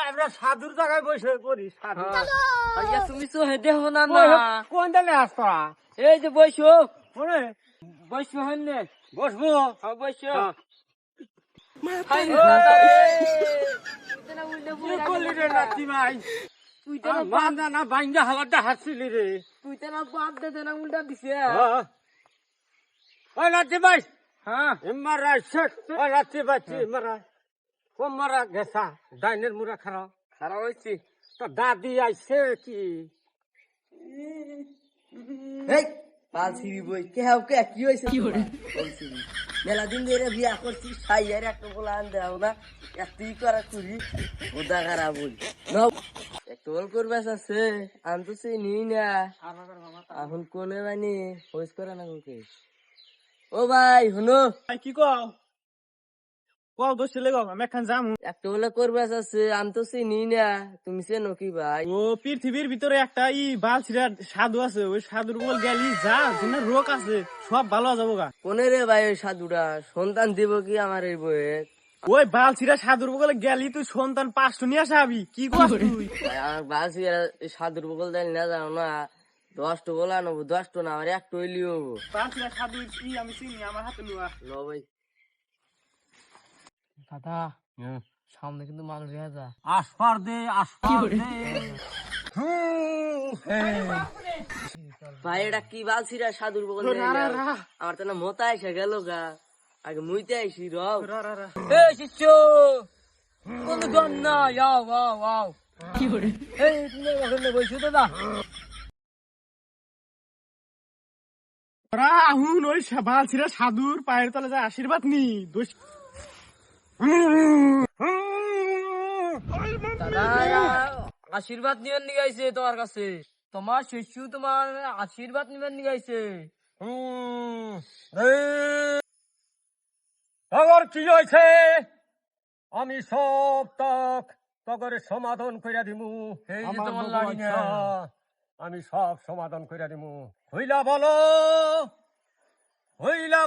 আমরা সাধুর জায়গায় বসে করি তুমি তো হেঁটে হো না কোন দামে আসতরা এই যে বসো মনে বসো হন্যে বসবো বসো তুই তো না বাইন্দা হাওয়াটা হাসছিলি রে তুই তো না বাদ দে না উল্টা দিছে ওই নাতি ভাই হ্যাঁ মারা শেখ ওই নাতি বাচ্চি মারা ও মারা গেছা ডাইনের মুরা খারাপ খারাপ হয়েছে তো দাদি আইছে কি পাল সিঁড়ি বই কে হাও কে কি হয়েছে মেলা দিন ধরে বিয়া করছি সাইয়ার একটা বলে আন দেও না এতই করা করি ওদা খারাপ বই একটা বল করবে আছে আনতো সেই নিই না এখন কোনে মানে হইস করে না কোকে ও ভাই শুনো কি কও কও দোষলে গো আমি এখন যামু একটা বলে করবে আছে আনতো সেই নিই না তুমি সে নকি ভাই ও পৃথিবীর ভিতরে একটা বালছিরা সাধু আছে ওই সাধুর বল গেলি যা যেন রোগ আছে সব ভালো যাবো গা কোনে রে ভাই ওই সাধুটা সন্তান দিব কি আমার এই বইয়ে ওই বালছিরা সাধুর বগলে গেলি তুই সন্তান 5টা নিয়ে আসাবি কি করছিস তুই আমার বালছিরা সাধুর বগল দেন না যাও না 10টা বলা নেবো 10টা না আমার একটা হইলিও বালছিরা সাধু কি আমি চিনি আমার হাতে লুয়া লো ভাই দাদা সামনে কিন্তু মানুষ যা আসপার দে ভাই এটা কি বালছিরা সাধুর বগল আমার তো না মোতা এসে গেল গা আগে মুইতে আইসি রও এই শিষ্য কোন জন না যাও কি করে এই তুমি ওখানে বসে তো না রাহুন ওই বালছিরা সাধুর পায়ের তলে যায় আশীর্বাদ নি দোষ আশীর্বাদ নিবেন নিগাইছে তোমার কাছে তোমার শিশু তোমার আশীর্বাদ নিবেন নিগাইছে কি হয়েছে আমি সব তগরে সমাধান কইরা দিমু আমি সব সমাধান কইরা দিমু হইলা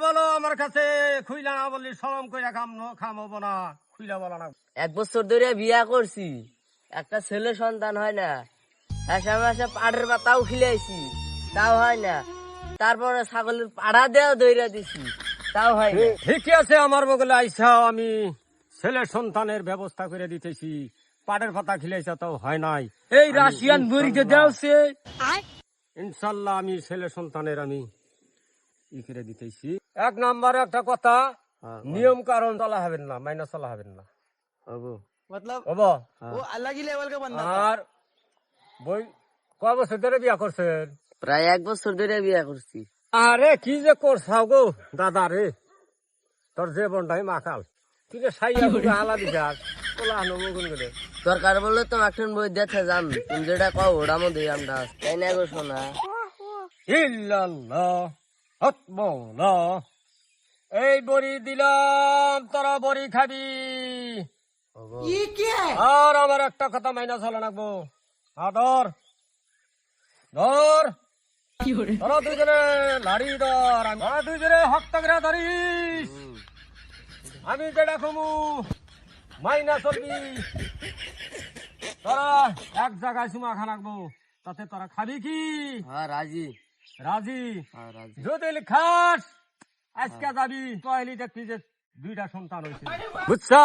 বলো আমার কাছে খুইলা না বললি সরম কইরা খামব না খুইলা বলো না 1 বছর ধরে বিয়া করছি একটা ছেলে সন্তান হয় না মাসে পাড়ের পাতাও খিলাইছি তাও হয় না তারপরে ছাগলের পাড়া দেওয়া দইরা দিছি তাও হয় না ঠিকই আছে আমার বগলে আইসা আমি ছেলে সন্তানের ব্যবস্থা করে দিতেছি পাড়ের পাতা খিলাইছা তাও হয় নাই এই রাশিয়ান বুড়িকে দেওছে ইনশাল্লাহ আমি ছেলে সন্তানের আমি ই করে দিতেছি 1 নাম্বার একটা কথা নিয়ম কারণ চলা হবেন না মাইনা চলা হবেন না मतलब হবো वो अलग ही लेवल का बंदा আর বই কয় বছর ধরে বিয়া করছেন প্রায় 1 বছর ধরে বিয়া করছি আরে কি যে করছাও গো দাদা রে তোর যে বন্ধাই মাকাল তুই যে সাইয়া বুঝে হালা দিছাস ওলা আনো মগুন করে দরকার বললে তো একজন বই দেখে যান তুমি যেটা কও ওটা মধ্যে আমরা তাই না গো শোনা ইল্লাল্লাহ আল্লাহ এই বড়ি দিলাম তোরা বড়ি খাবি আর আমার একটা কথা মাইনা চলে রাখবো ধর তোরা দুজনে লাড়ি ধর তোরা দুজনে হক্তগ্রা ধরিস আমি যেটা কমু মাইনা চলবি তোরা এক জায়গায় সুমা খানাকবো তাতে তোরা খাবি কি রাজি রাজি যদি খাস আজকে যাবি পয়লি দেখবি যে 2টা সন্তান হয়েছে বুঝছা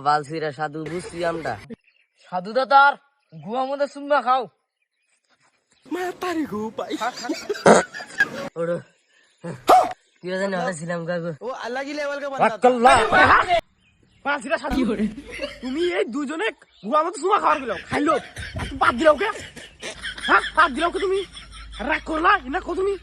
বালছিরা সাধু বুঝছি আমরা সাধু দাদার গুয়া মধ্যে সুম্বা খাও কি জানি হয়েছিলাম কাকু ও আল্লাহ কি লেভেল কা বালছিরা সাধু তুমি এই দুজনে গুয়া মধ্যে সুমা খাওয়ার গেল খাইলো বাদ দিলাও কে বাদ দিলাও কে তুমি রাগ করলা না কো তুমি